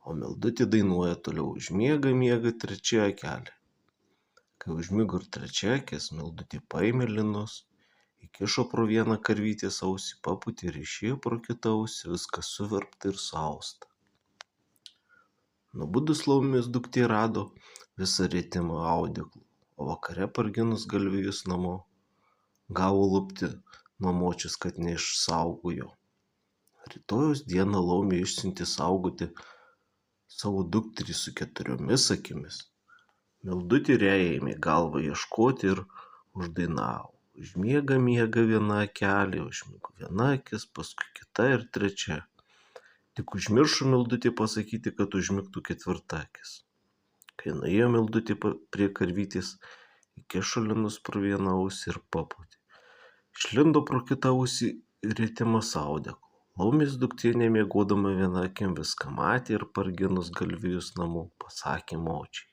o Mildutė dainuoja toliau: užmiega, miega trečia akelė. Kai užmigo ir trečia akis, Mildutė paėmė linus, įkišo pro vieną karvytės ausį, papūtė ir išėjo pro kitą ausį, viskas suverpta ir suausta. Nubudus Laumės duktė rado visą rėtimą audeklu, o vakare parginus galvijus namo gavo lupti nuo močios, kad neišsaugojo. Rytojaus dieną Laumė išsiuntė saugoti savo dukterį su 4 akimis. Mildutė ir jai ėmė galvą ieškoti ir uždainavo: užmiega, miega viena akelė, užmigo viena akis, paskui kita ir trečia. Tik užmiršo Mildutė pasakyti, kad užmigtų 4 akis. Kai nuėjo Mildutė prie karvytės, įkišo linus pro vieną ausį ir papūtė. Išlindo pro kitą ausį rėtimas audeklu. Laumės duktė nemiegodama viena akim viską matė ir parginus galvijus namo pasakė močiai: